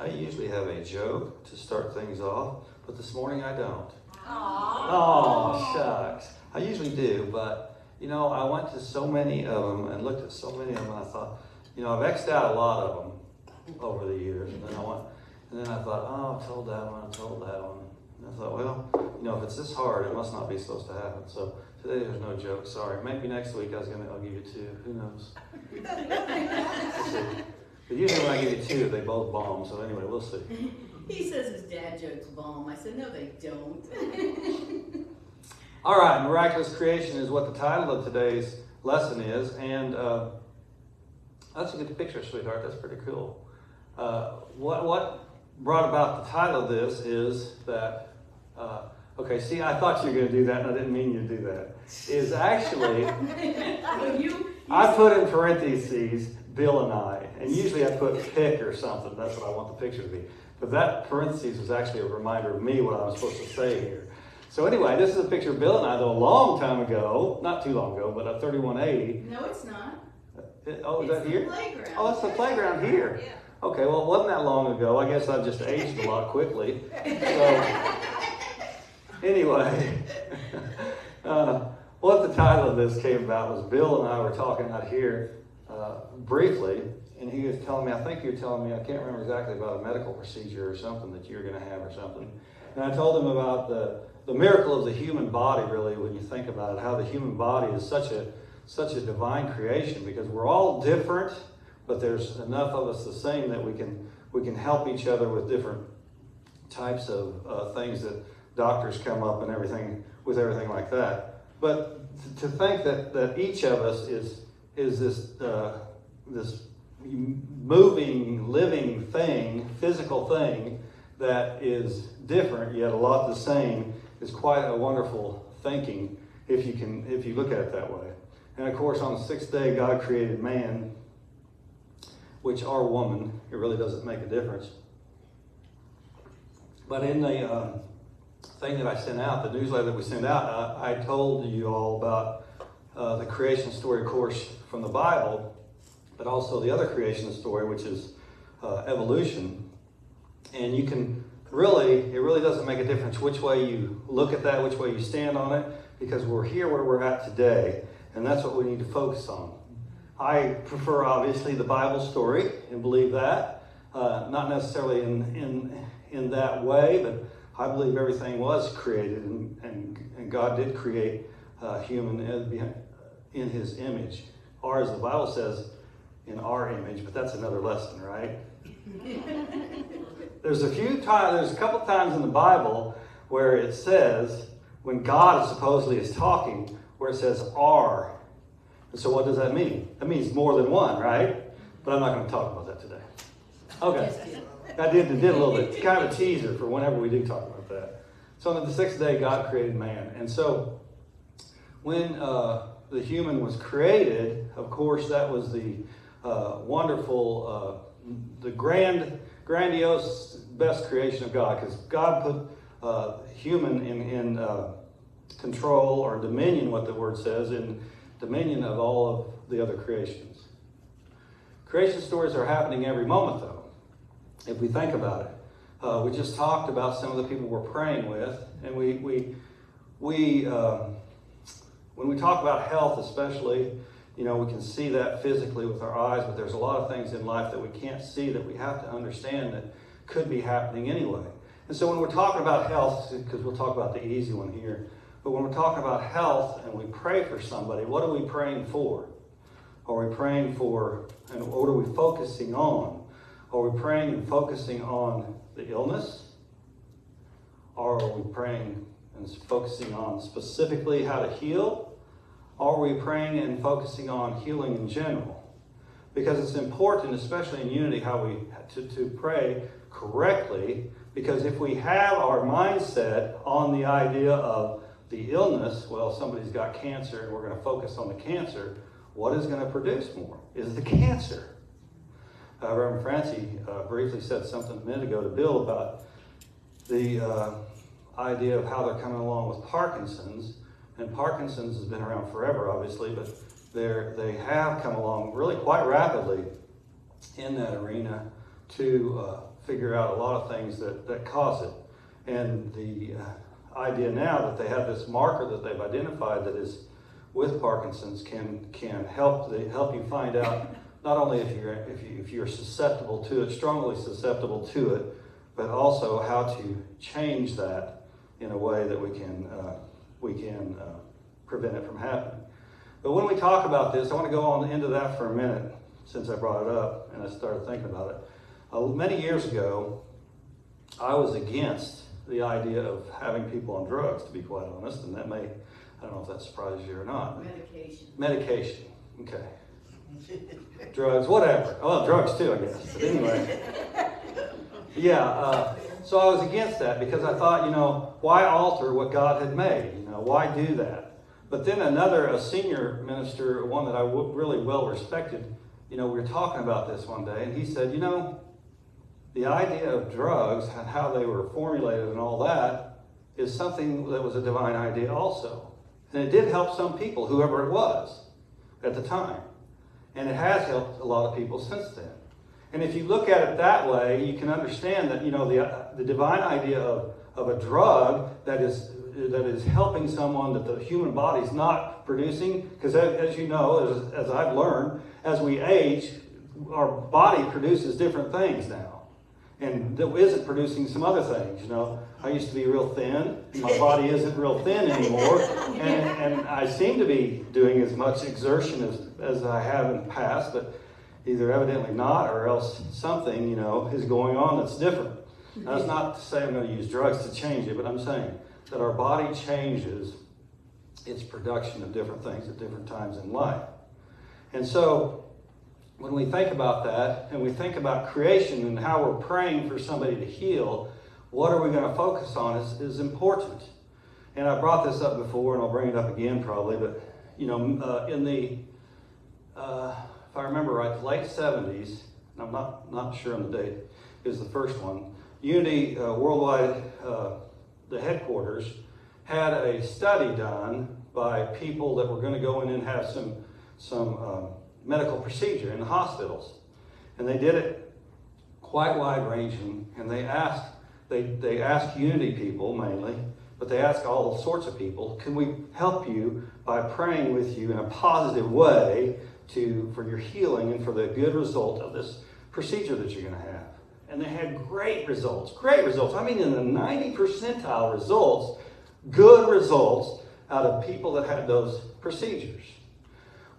I usually have a joke to start things off, but this morning I don't. Aww. Oh, shucks. I usually do, but, I went to so many of them and looked at so many of them, and I thought, I've X'd out a lot of them over the years, and then I thought, oh, I've told that one, I've told that one. And I thought, well, if it's this hard, it must not be supposed to happen. So today there's no joke, sorry. Maybe next week I'll give you 2, who knows? But usually when I give you 2, they both bomb, so anyway, we'll see. He says his dad jokes bomb. I said, no, they don't. All right, Miraculous Creation is what the title of today's lesson is, and let's get the picture, sweetheart. That's pretty cool. What brought about the title of this is that, okay, see, I thought you were going to do that, and I didn't mean you to do that, is actually, I put in parentheses, Bill and I, and usually I put pick or something. That's what I want the picture to be. But that parentheses was actually a reminder of me what I was supposed to say here. So anyway, this is a picture of Bill and I, though a long time ago, not too long ago, but a 3180. No, it's not. Is that here? It's the playground. Oh, it's the playground here. Yeah. Okay, well, it wasn't that long ago. I guess I've just aged a lot quickly. So, anyway, what the title of this came about was Bill and I were talking out here briefly, and he was telling me, I think you were telling me, I can't remember exactly, about a medical procedure or something that you were going to have or something. And I told him about the miracle of the human body, really, when you think about it, how the human body is such a divine creation, because we're all different, but there's enough of us the same that we can help each other with different types of things that doctors come up and everything like that. But to think that each of us is this moving, living thing, physical thing that is different yet a lot the same is quite a wonderful thinking if you look at it that way. And of course, on the 6th day, God created man, which are woman. It really doesn't make a difference. But in the thing that I sent out, the newsletter that we sent out, I told you all about the creation story, of course, from the Bible, but also the other creation story, which is evolution. And you can it really doesn't make a difference which way you look at that, which way you stand on it, because we're here where we're at today, and that's what we need to focus on. I prefer, obviously, the Bible story and believe that, not necessarily in that way, but I believe everything was created, and God did create human in His image. Or, as the Bible says, in our image, but that's another lesson, right? There's a couple times in the Bible where it says, when God supposedly is talking, where it says "are." And so what does that mean? That means more than one, right? But I'm not going to talk about that today. Okay. I did a little bit, kind of a teaser for whenever we do talk about that. So on the 6th day, God created man. And so when the human was created, of course, that was the wonderful, the grandiose, best creation of God, because God put human in control or dominion, what the word says, in dominion of all of the other creations. Creation stories are happening every moment, though, if we think about it. We just talked about some of the people we're praying with, and when we talk about health especially, we can see that physically with our eyes, but there's a lot of things in life that we can't see that we have to understand that could be happening anyway. And so when we're talking about health, because we'll talk about the easy one here, but when we're talking about health and we pray for somebody, what are we praying for? Are we praying for, and what are we focusing on? Are we praying and focusing on the illness? Or are we praying and focusing on specifically how to heal? Or are we praying and focusing on healing in general? Because it's important, especially in unity, how we to pray correctly. Because if we have our mindset on the idea of the illness, well, somebody's got cancer and we're going to focus on the cancer, what is going to produce more? Is the cancer. Reverend Francie briefly said something a minute ago to Bill about the idea of how they're coming along with Parkinson's. And Parkinson's has been around forever, obviously, but they have come along really quite rapidly in that arena to figure out a lot of things that cause it. And the idea now that they have this marker that they've identified that is with Parkinson's can help you find out not only if you're susceptible to it, strongly susceptible to it, but also how to change that in a way that we can prevent it from happening. But when we talk about this, I want to go on into that for a minute since I brought it up and I started thinking about it. Many years ago, I was against the idea of having people on drugs, to be quite honest, and that may, I don't know if that surprises you or not. Medication, okay. Drugs, whatever. Well, drugs too, I guess. But anyway. Yeah, so I was against that because I thought, why alter what God had made? Why do that? But then a senior minister, one that I really well respected, we were talking about this one day, and he said, the idea of drugs and how they were formulated and all that is something that was a divine idea also. And it did help some people, whoever it was, at the time. And it has helped a lot of people since then. And if you look at it that way, you can understand that, the divine idea of a drug that is helping someone that the human body is not producing, because as you know, as I've learned, as we age, our body produces different things now. And that isn't producing some other things, I used to be real thin. My body isn't real thin anymore. And I seem to be doing as much exertion as I have in the past, but either evidently not or else something, is going on that's different. Now, that's not to say I'm going to use drugs to change it, but I'm saying that our body changes its production of different things at different times in life. And so when we think about that and we think about creation and how we're praying for somebody to heal, what are we going to focus on is important. And I brought this up before, and I'll bring it up again probably, but, in the, if I remember right, the late 70s, I'm not sure on the date, is the first one, Unity Worldwide, the headquarters, had a study done by people that were going to go in and have some medical procedure in the hospitals. And they did it quite wide-ranging, and they asked Unity people mainly, but they asked all sorts of people, can we help you by praying with you in a positive way for your healing and for the good result of this procedure that you're going to have? And they had great results. I mean, in the 90 percentile results, good results out of people that had those procedures.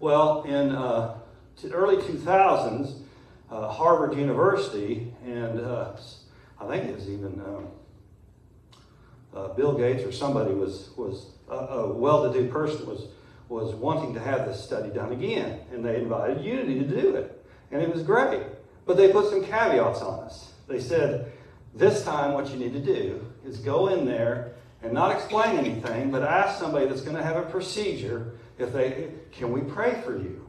Well, in early 2000s, Harvard University, and I think it was even Bill Gates or somebody was a well-to-do person was wanting to have this study done again, and they invited Unity to do it, and it was great. But they put some caveats on us. They said, this time what you need to do is go in there and not explain anything, but ask somebody that's going to have a procedure can we pray for you?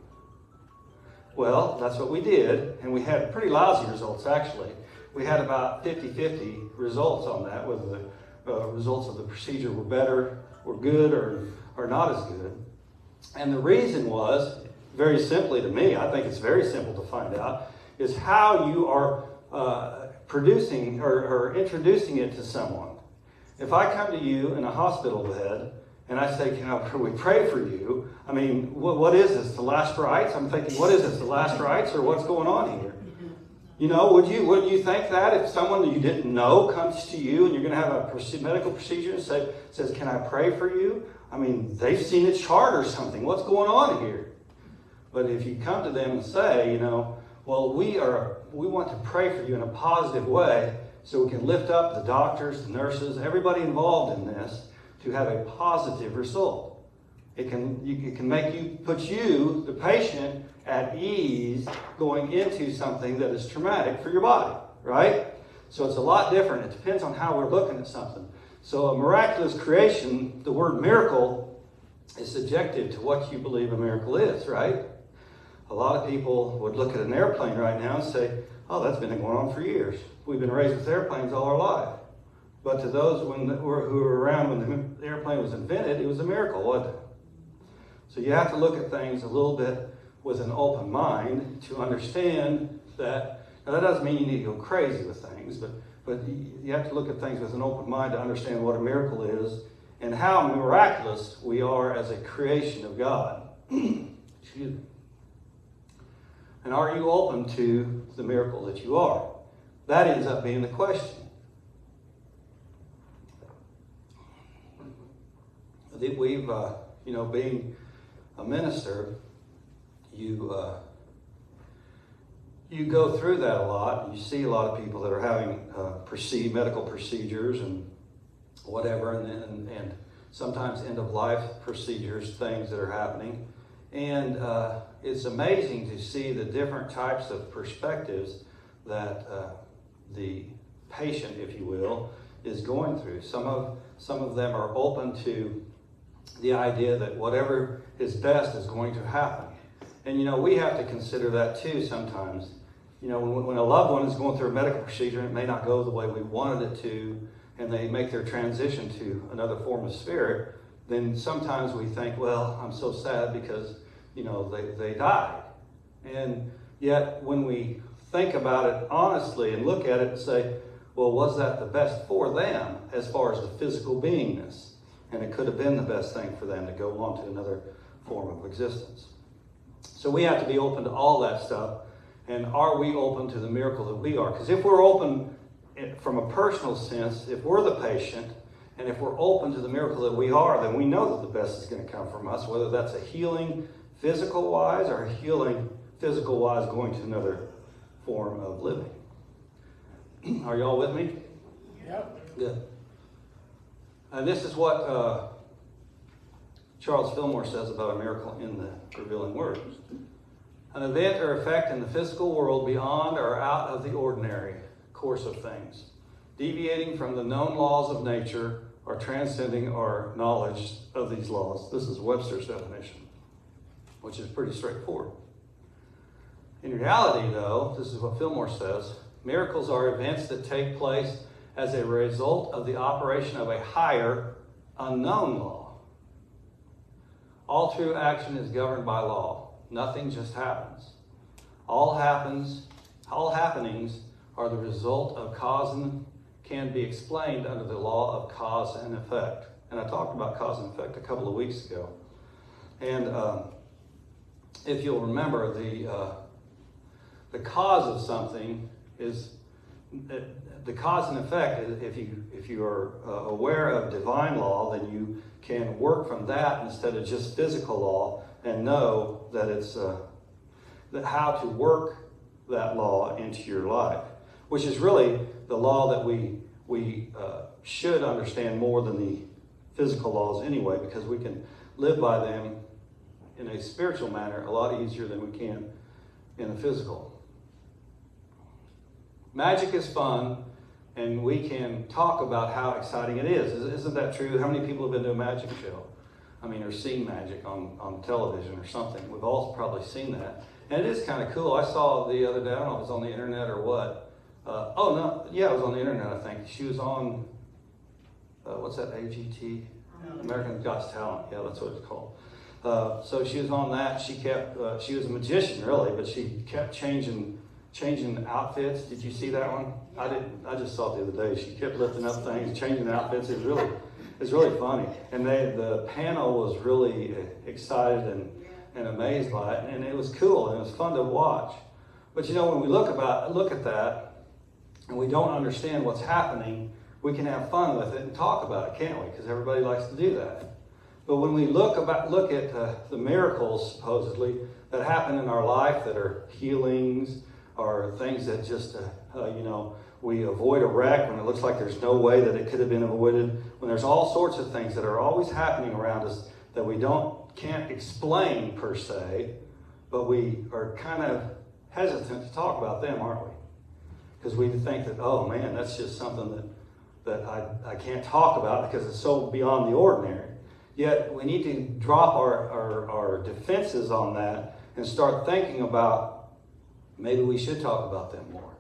Well, that's what we did, and we had pretty lousy results, actually. We had about 50-50 results on that, whether the results of the procedure were better, were good, or not as good. And the reason was, very simply to me, I think it's very simple to find out, is how you are producing or introducing it to someone. If I come to you in a hospital bed, and I say, can we pray for you? I mean, what is this, the last rites? I'm thinking, what is this, the last rites, or what's going on here? Wouldn't you think that if someone that you didn't know comes to you and you're going to have a medical procedure and says, can I pray for you? I mean, they've seen a chart or something. What's going on here? But if you come to them and say, well, we want to pray for you in a positive way so we can lift up the doctors, the nurses, everybody involved in this, to have a positive result. It can put you, the patient, at ease going into something that is traumatic for your body, right? So it's a lot different. It depends on how we're looking at something. So a miraculous creation, the word miracle is subjective to what you believe a miracle is, right? A lot of people would look at an airplane right now and say, oh, that's been going on for years. We've been raised with airplanes all our life. But to those who were around when the airplane was invented, it was a miracle, wasn't it? So you have to look at things a little bit with an open mind to understand that Now, that doesn't mean you need to go crazy with things, but you have to look at things with an open mind to understand what a miracle is and how miraculous we are as a creation of God. Excuse me. And are you open to the miracle that you are? That ends up being the question. I think we've, being a minister, you go through that a lot. You see a lot of people that are having medical procedures and whatever, and sometimes end-of-life procedures, things that are happening. And it's amazing to see the different types of perspectives that the patient, if you will, is going through. Some of them are open to the idea that whatever is best is going to happen. And, we have to consider that too sometimes. When a loved one is going through a medical procedure, it may not go the way we wanted it to, and they make their transition to another form of spirit, then sometimes we think, well, I'm so sad because, they died. And yet when we think about it honestly and look at it and say, well, was that the best for them as far as the physical beingness? And it could have been the best thing for them to go on to another form of existence. So we have to be open to all that stuff. And are we open to the miracle that we are? Because if we're open from a personal sense, if we're the patient, and if we're open to the miracle that we are, then we know that the best is going to come from us, whether that's a healing physical-wise or a healing physical-wise going to another form of living. Are y'all with me? Yep. Good. And this is what Charles Fillmore says about a miracle in the Revealing Word. An event or effect in the physical world beyond or out of the ordinary course of things, deviating from the known laws of nature or transcending our knowledge of these laws. This is Webster's definition, which is pretty straightforward. In reality, though, this is what Fillmore says, miracles are events that take place as a result of the operation of a higher, unknown law. All true action is governed by law. Nothing just happens. All happenings are the result of cause and can be explained under the law of cause and effect. And I talked about cause and effect a couple of weeks ago. And if you'll remember, the cause of something is the cause and effect. If you are aware of divine law, then you can work from that instead of just physical law, and know that it's that how to work that law into your life, which is really the law that we should understand more than the physical laws anyway, because we can live by them in a spiritual manner a lot easier than we can in the physical. Magic is fun, and we can talk about how exciting it is. Isn't that true? How many people have been to a magic show? Or seen magic on television or something. We've all probably seen that. And it is kind of cool. I saw the other day, I don't know if it was on the internet or what. It was on the internet, I think. She was on, what's that, AGT? American Got Talent. Yeah, that's what it's called. So she was on that. She was a magician, really, but she kept changing outfits. Did you see that one? I didn't. I just saw it the other day. She kept lifting up things, changing outfits. It was really funny. And the panel was really excited and amazed by it, and it was cool and it was fun to watch. But when we look at that and we don't understand what's happening, we can have fun with it and talk about it, can't we? Because everybody likes to do that. But when we look at the miracles supposedly that happen in our life that are healings or things that just we avoid a wreck when it looks like there's no way that it could have been avoided, when there's all sorts of things that are always happening around us that we can't explain per se, but we are kind of hesitant to talk about them, aren't we? Because we think that, oh man, that's just something that I can't talk about because it's so beyond the ordinary. Yet we need to drop our defenses on that and start thinking about maybe we should talk about them more.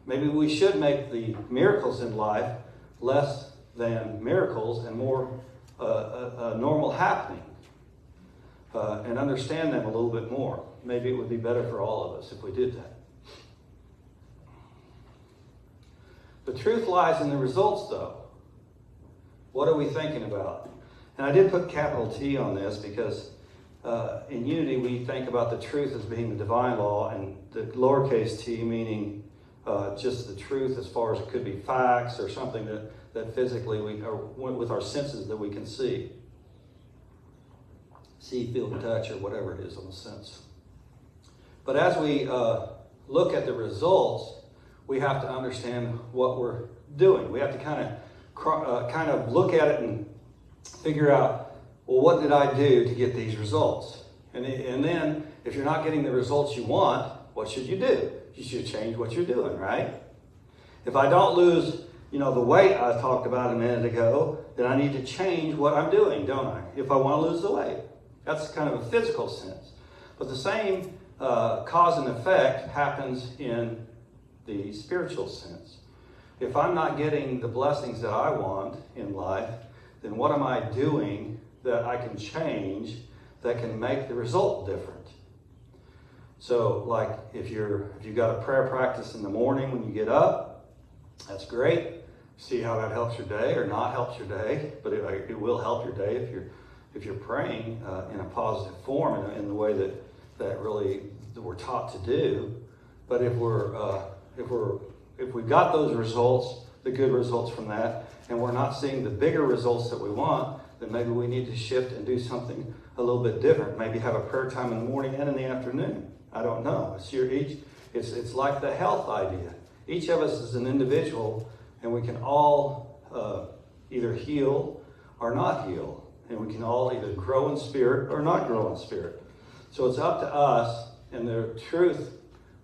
Maybe we should make the miracles in life less than miracles and more a normal happening, and understand them a little bit more. Maybe it would be better for all of us if we did that. The truth lies in the results, though. What are we thinking about? And I did put capital T on this because in unity we think about the truth as being the divine law, and the lowercase t meaning just the truth as far as it could be facts or something that physically or with our senses that we can see. See, feel, touch, or whatever it is on the sense. But as we look at the results, we have to understand what we're doing. We have to kind of look at it and figure out, well, what did I do to get these results? And then, if you're not getting the results you want, what should you do? You should change what you're doing, right? If I don't lose, the weight I talked about a minute ago, then I need to change what I'm doing, don't I? If I want to lose the weight. That's kind of a physical sense. But the same cause and effect happens in the spiritual sense. If I'm not getting the blessings that I want in life, then what am I doing that I can change that can make the result different? So, like if you've got a prayer practice in the morning when you get up, that's great. See how that helps your day or not helps your day, but it will help your day if you're praying in a positive form in the way that we're taught to do. But if we've got those results, the good results from that, and we're not seeing the bigger results that we want, then maybe we need to shift and do something a little bit different. Maybe have a prayer time in the morning and in the afternoon. I don't know. It's like the health idea. Each of us is an individual, and we can all either heal or not heal. And we can all either grow in spirit or not grow in spirit. So it's up to us, and the truth,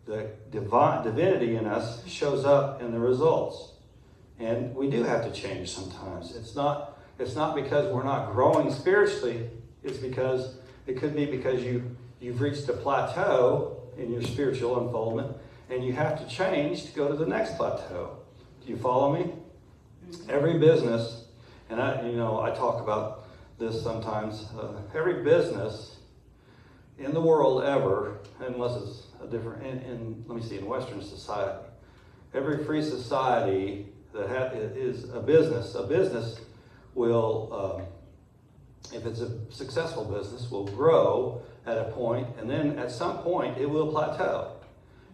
the divinity in us shows up in the results. And we do have to change sometimes. It's not because we're not growing spiritually. It's because it could be because you've reached a plateau in your spiritual unfoldment, and you have to change to go to the next plateau. Do you follow me? Every business, and I talk about this sometimes. Every business in the world ever, unless it's a different, in Western society, every free society that is a business will, if it's a successful business, will grow at a point, and then at some point it will plateau.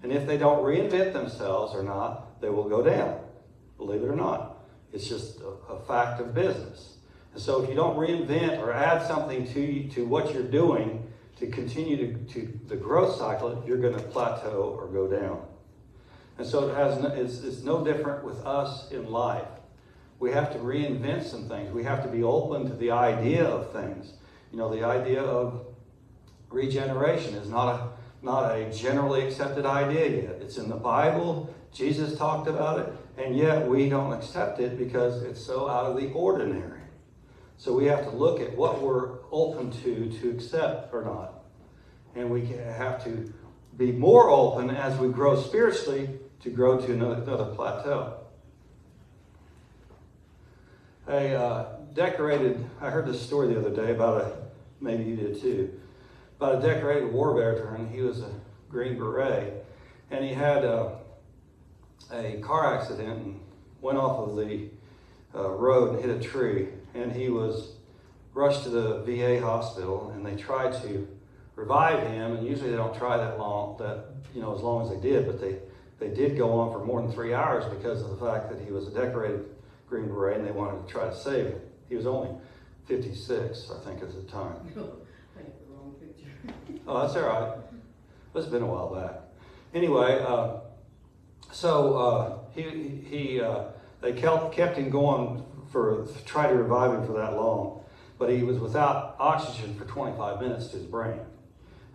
And if they don't reinvent themselves or not, they will go down. Believe it or not. It's just a fact of business. And so if you don't reinvent or add something to what you're doing to continue to the growth cycle, you're going to plateau or go down. And so it's no different with us in life. We have to reinvent some things. We have to be open to the idea of things. The idea of regeneration is not a generally accepted idea yet. It's in the Bible. Jesus talked about it, and yet we don't accept it because it's so out of the ordinary. So we have to look at what we're open to accept or not. And we have to be more open as we grow spiritually to grow to another plateau. I heard this story the other day maybe you did too, about a decorated war veteran. He was a Green Beret, and he had a car accident and went off of the road and hit a tree, and he was rushed to the VA hospital, and they tried to revive him, and usually they don't try that long, as long as they did, but they did go on for more than 3 hours because of the fact that he was a decorated Green Beret, and they wanted to try to save him. He was only 56, I think, at the time. I have the wrong picture. Oh, that's all right. It's been a while back. Anyway, they kept him going try to revive him for that long, but he was without oxygen for 25 minutes to his brain.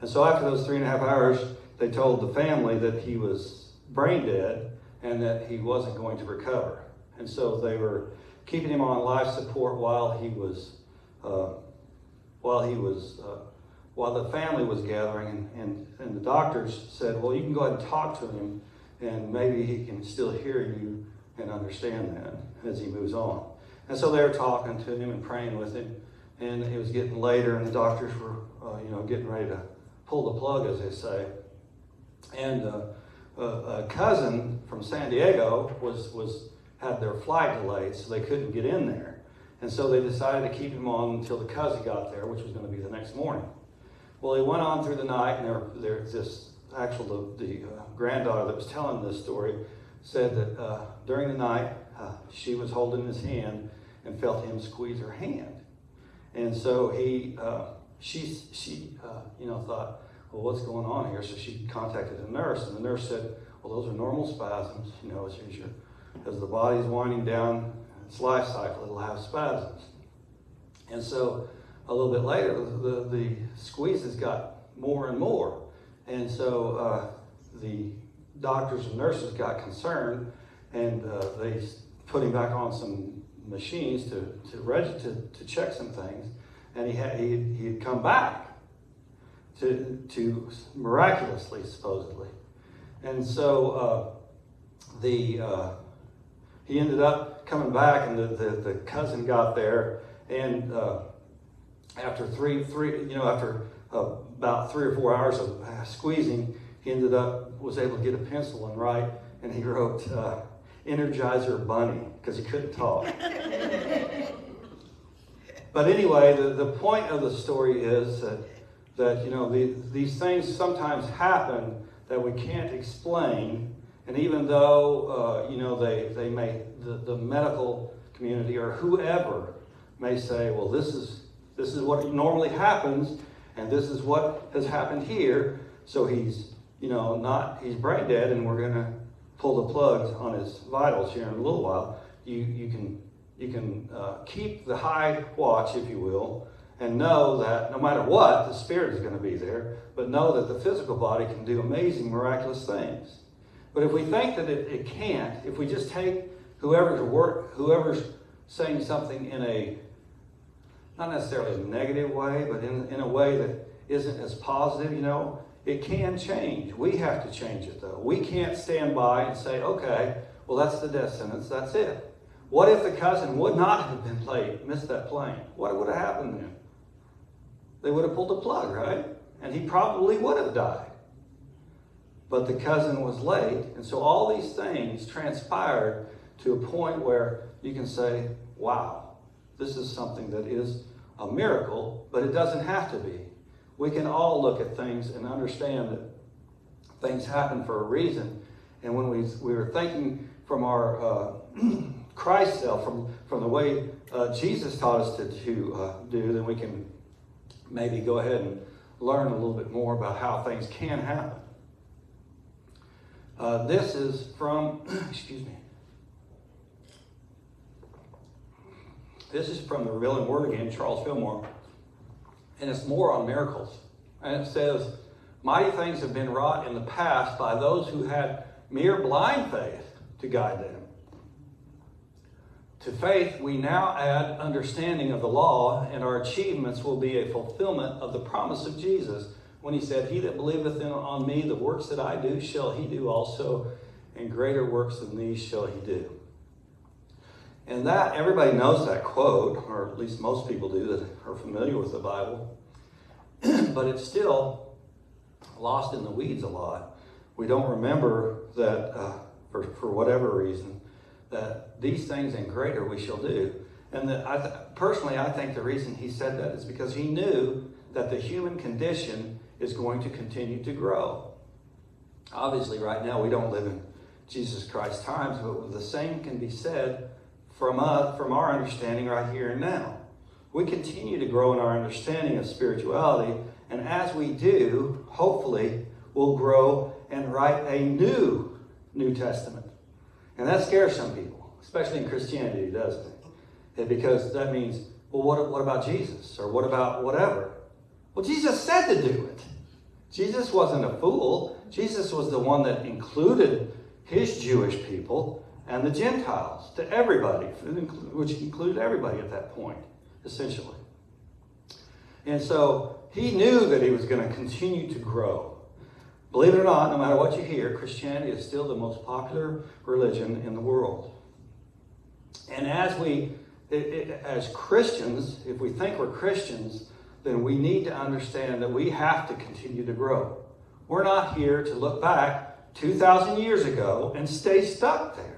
And so after those 3.5 hours, they told the family that he was brain dead and that he wasn't going to recover. And so they were keeping him on life support while the family was gathering, and the doctors said, well, you can go ahead and talk to him, and maybe he can still hear you and understand that as he moves on. And so they were talking to him and praying with him, and it was getting later, and the doctors were, getting ready to pull the plug, as they say. And a cousin from San Diego was had their flight delayed, so they couldn't get in there. And so they decided to keep him on until the cousin got there, which was going to be the next morning. Well, he went on through the night, and the granddaughter that was telling this story said that during the night, she was holding his hand and felt him squeeze her hand. And so she thought, well, what's going on here? So she contacted a nurse, and the nurse said, well, those are normal spasms. As the body's winding down its life cycle, it'll have spasms. And so a little bit later, the squeezes got more and more. And so the doctors and nurses got concerned, and they put him back on some machines to check some things. And he had come back to miraculously, supposedly. And so he ended up coming back, and the cousin got there, and after about 3 or 4 hours of squeezing, he was able to get a pencil and write, and he wrote Energizer Bunny, because he couldn't talk. But anyway, the point of the story is that these things sometimes happen that we can't explain, and even though the medical community or whoever may say, well, this is what normally happens, and this is what has happened here, so he's brain dead, and we're going to pull the plugs on his vitals here in a little while. You can keep the high watch, if you will, and know that no matter what, the spirit is going to be there, but know that the physical body can do amazing, miraculous things. But if we think that it can't, if we just take whoever's saying something in a, not necessarily a negative way, but in a way that isn't as positive, it can change. We have to change it, though. We can't stand by and say, okay, well, that's the death sentence, that's it. What if the cousin would not have missed that plane? What would have happened then? They would have pulled the plug, right? And he probably would have died. But the cousin was late, and so all these things transpired to a point where you can say, wow, this is something that is a miracle, but it doesn't have to be. We can all look at things and understand that things happen for a reason. And when we were thinking from our Christ self, from the way Jesus taught us to do, then we can maybe go ahead and learn a little bit more about how things can happen. This is from, This is from the Real and Word again, Charles Fillmore, and it's more on miracles. And it says, mighty things have been wrought in the past by those who had mere blind faith to guide them. To faith, we now add understanding of the law, and our achievements will be a fulfillment of the promise of Jesus when he said, he that believeth on me, the works that I do shall he do also, and greater works than these shall he do. And that, everybody knows that quote, or at least most people do that are familiar with the Bible, but it's still lost in the weeds a lot. We don't remember that, for whatever reason, that these things and greater we shall do. And personally, I think the reason he said that is because he knew that the human condition is going to continue to grow. Obviously, right now, we don't live in Jesus Christ's times, but the same can be said from our understanding right here and now. We continue to grow in our understanding of spirituality, and as we do, hopefully, we'll grow and write a New Testament. And that scares some people, especially in Christianity, doesn't it? Because that means, well, what about Jesus? Or what about whatever? Well, Jesus said to do it. Jesus wasn't a fool. Jesus was the one that included his Jewish people and the Gentiles to everybody, which included everybody at that point, essentially. And so he knew that he was going to continue to grow. Believe it or not, no matter what you hear, Christianity is still the most popular religion in the world. And as Christians, if we think we're Christians, then we need to understand that we have to continue to grow. We're not here to look back 2,000 years ago and stay stuck there.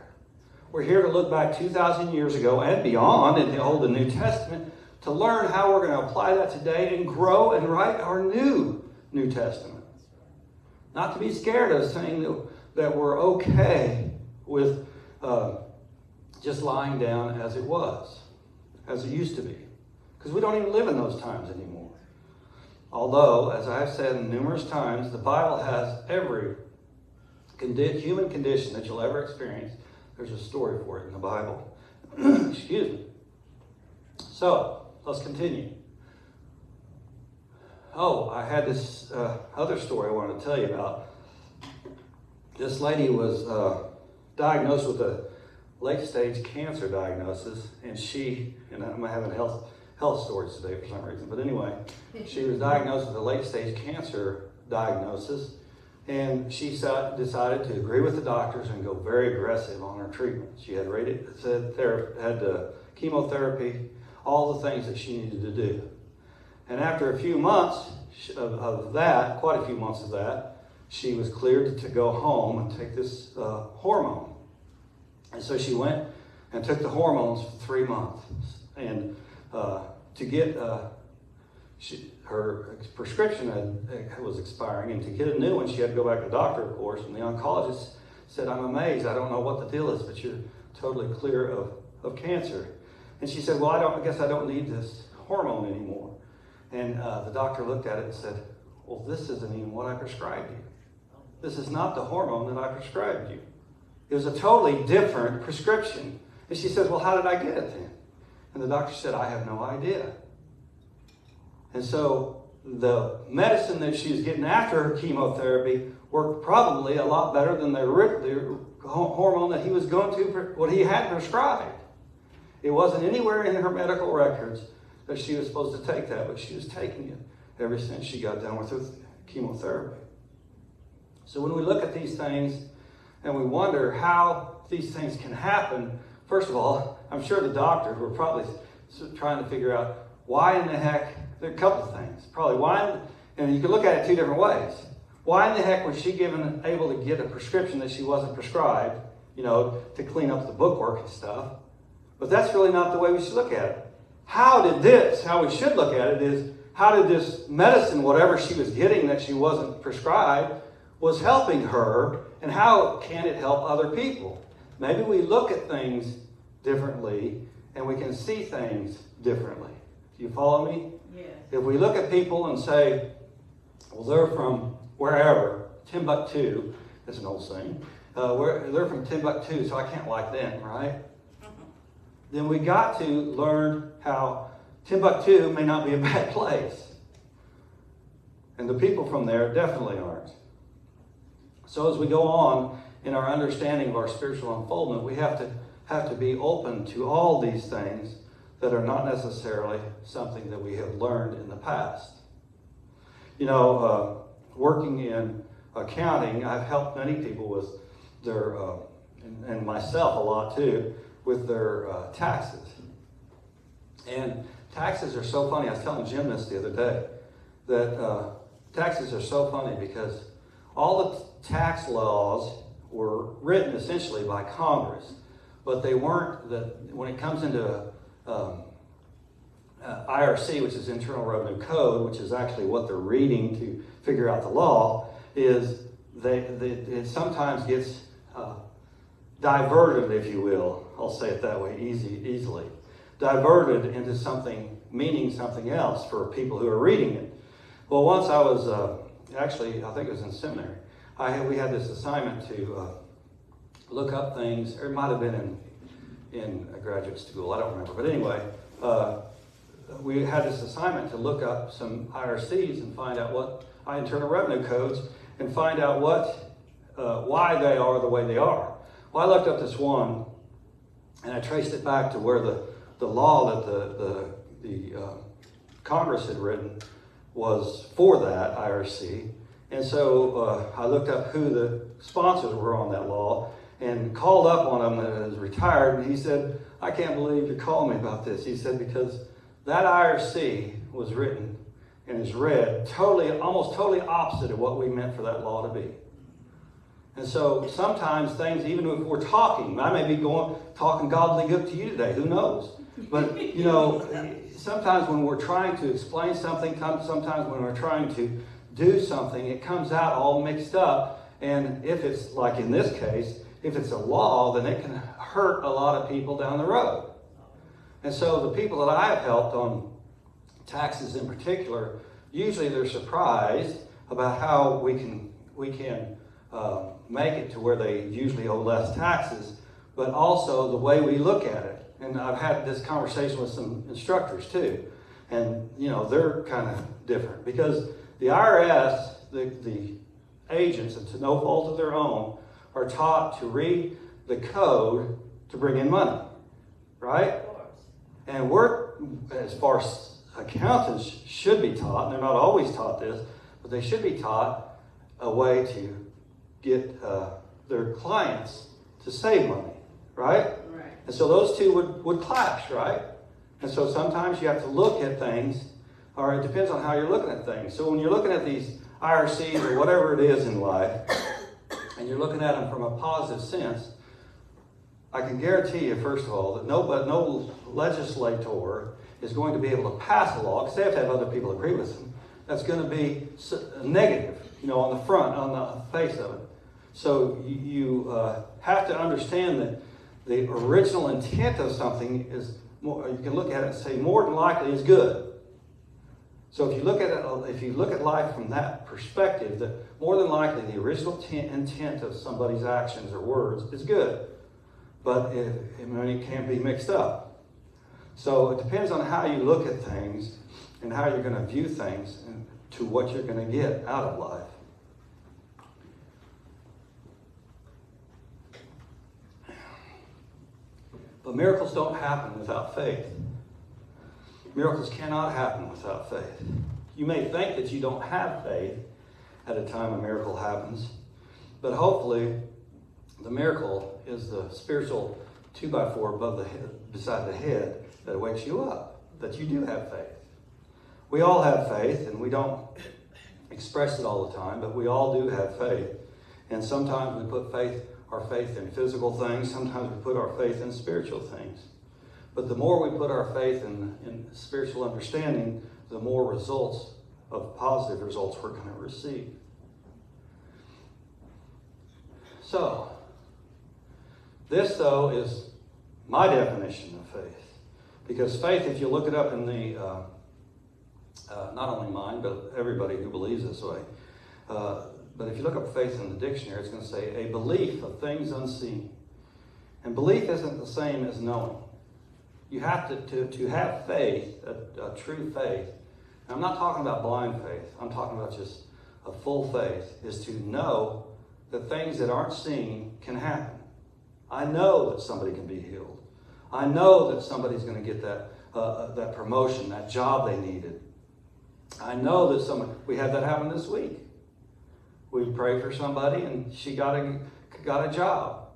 We're here to look back 2,000 years ago and beyond in the Old and New Testament to learn how we're going to apply that today and grow and write our New Testament. Not to be scared of saying that we're okay with just lying down as it was, as it used to be. Because we don't even live in those times anymore. Although, as I've said numerous times, the Bible has every human condition that you'll ever experience. There's a story for it in the Bible. Excuse me. So, let's continue. Oh, I had this other story I wanted to tell you about. This lady was diagnosed with a late-stage cancer diagnosis, and I'm having health stories today for some reason. But anyway, she was diagnosed with a late-stage cancer diagnosis, and she decided to agree with the doctors and go very aggressive on her treatment. She had chemotherapy, all the things that she needed to do. And after a few months of that, quite a few months of that, she was cleared to go home and take this hormone. And so she went and took the hormones for 3 months. And to get her prescription was expiring, and to get a new one, she had to go back to the doctor, of course. And the oncologist said, "I'm amazed. I don't know what the deal is, but you're totally clear of cancer." And she said, "Well, I guess I don't need this hormone anymore." And the doctor looked at it and said, "Well, this isn't even what I prescribed you. This is not the hormone that I prescribed you. It was a totally different prescription." And she said, "Well, how did I get it then?" And the doctor said, "I have no idea." And so the medicine that she was getting after her chemotherapy worked probably a lot better than the hormone that he was going to, what he had prescribed. It wasn't anywhere in her medical records that she was supposed to take that, but she was taking it ever since she got done with her chemotherapy. So when we look at these things and we wonder how these things can happen, first of all, I'm sure the doctors were probably trying to figure out why in the heck. There are a couple of things. Probably why, and you can look at it two different ways. Why in the heck was she able to get a prescription that she wasn't prescribed, to clean up the bookwork and stuff? But that's really not the way we should look at it. How we should look at it is, how did this medicine, whatever she was getting that she wasn't prescribed, was helping her, and how can it help other people? Maybe we look at things differently, and we can see things differently. Do you follow me? Yes. If we look at people and say, well, they're from wherever, Timbuktu, that's an old saying, they're from Timbuktu, so I can't like them, right? Then we got to learn how Timbuktu may not be a bad place. And the people from there definitely aren't. So as we go on in our understanding of our spiritual unfoldment, we have to be open to all these things that are not necessarily something that we have learned in the past. Working in accounting, I've helped many people with their, and myself a lot too, with their taxes. And taxes are so funny. I was telling Jim this the other day, that taxes are so funny because all the tax laws were written essentially by Congress, but they weren't, when it comes into IRC, which is Internal Revenue Code, which is actually what they're reading to figure out the law, is it sometimes gets diverted, if you will. I'll say it that way easily. Diverted into something, meaning something else for people who are reading it. Well, once I was, I think it was in seminary, we had this assignment to look up things, or it might have been in a graduate school, I don't remember. But anyway, we had this assignment to look up some IRCs and find out what internal revenue codes and find out why they are the way they are. Well, I looked up this one and I traced it back to where the law that the Congress had written was for that IRC. And so I looked up who the sponsors were on that law and called up one of them that was retired, and he said, "I can't believe you're calling me about this." He said, "Because that IRC was written and is read almost totally opposite of what we meant for that law to be." And so sometimes things, even if we're talking, I may be talking gobbledygook to you today, who knows? But, you know, sometimes when we're trying to explain something, sometimes when we're trying to do something, it comes out all mixed up. And if it's, like in this case, if it's a law, then it can hurt a lot of people down the road. And so the people that I've helped on taxes in particular, usually they're surprised about how we can make it to where they usually owe less taxes, but also the way we look at it. And I've had this conversation with some instructors too, and you know they're kind of different because the IRS, the agents, and to no fault of their own, are taught to read the code to bring in money, right? And we're, as far as accountants should be taught, and they're not always taught this, but they should be taught a way to get their clients to save money, right? Right. And so those two would clash, right? And so sometimes you have to look at things, or it depends on how you're looking at things. So when you're looking at these IRCs or whatever it is in life, and you're looking at them from a positive sense, I can guarantee you, first of all, that no legislator is going to be able to pass a law, because they have to have other people agree with them, that's going to be negative, you know, on the front, on the face of it. So you have to understand that the original intent of something is more, you can look at it and say more than likely is good. So if you look at life from that perspective, that more than likely the original intent of somebody's actions or words is good, but it can't be mixed up. So it depends on how you look at things and how you're going to view things and to what you're going to get out of life. But miracles don't happen without faith. Miracles cannot happen without faith. You may think that you don't have faith at a time a miracle happens, but hopefully the miracle is the spiritual 2x4 above the head, beside the head, that wakes you up, that you do have faith. We all have faith, and we don't express it all the time, but we all do have faith. And sometimes we put our faith in physical things, sometimes we put our faith in spiritual things. But the more we put our faith in spiritual understanding, the more results, of positive results, we're going to receive. So, this, though, is my definition of faith. Because faith, if you look it up in the, not only mine, but everybody who believes this way, but if you look up faith in the dictionary, it's going to say a belief of things unseen. And belief isn't the same as knowing. You have to have faith, a true faith. And I'm not talking about blind faith. I'm talking about just a full faith, is to know that things that aren't seen can happen. I know that somebody can be healed. I know that somebody's going to get that promotion, that job they needed. I know that we had that happen this week. We prayed for somebody and she got a job.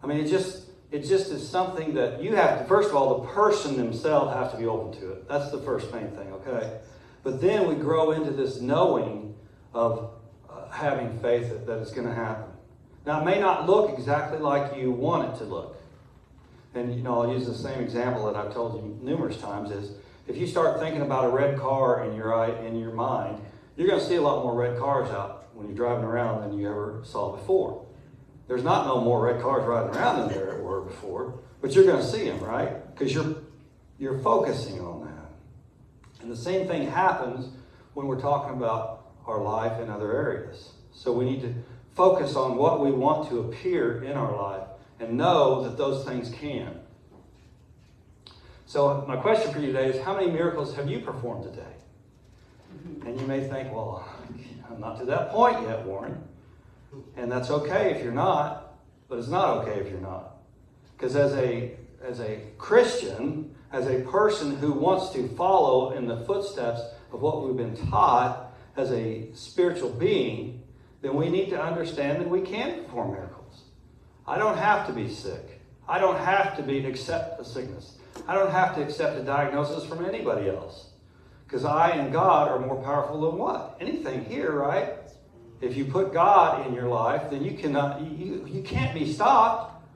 I mean, it just is something that you have to, first of all, the person themselves have to be open to it. That's the first main thing, okay? But then we grow into this knowing of having faith that it's going to happen. Now, it may not look exactly like you want it to look. And, you know, I'll use the same example that I've told you numerous times is, if you start thinking about a red car in your mind, you're going to see a lot more red cars out when you're driving around than you ever saw before. There's not no more red cars riding around than there were before, but you're going to see them, right? Because you're focusing on that. And the same thing happens when we're talking about our life in other areas. So we need to focus on what we want to appear in our life and know that those things can. So my question for you today is, how many miracles have you performed today? And you may think, well, I'm not to that point yet, Warren. And that's okay if you're not, but it's not okay if you're not. Because as a Christian, as a person who wants to follow in the footsteps of what we've been taught as a spiritual being, then we need to understand that we can perform miracles. I don't have to be sick. I don't have to accept a sickness. I don't have to accept a diagnosis from anybody else. Because I and God are more powerful than what? Anything here, right? If you put God in your life, then you can't be stopped.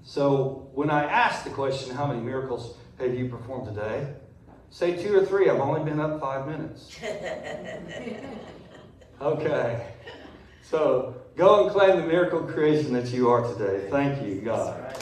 So when I ask the question, how many miracles have you performed today? Say 2 or 3. I've only been up 5 minutes. Okay. So go and claim the miracle creation that you are today. Thank you, God.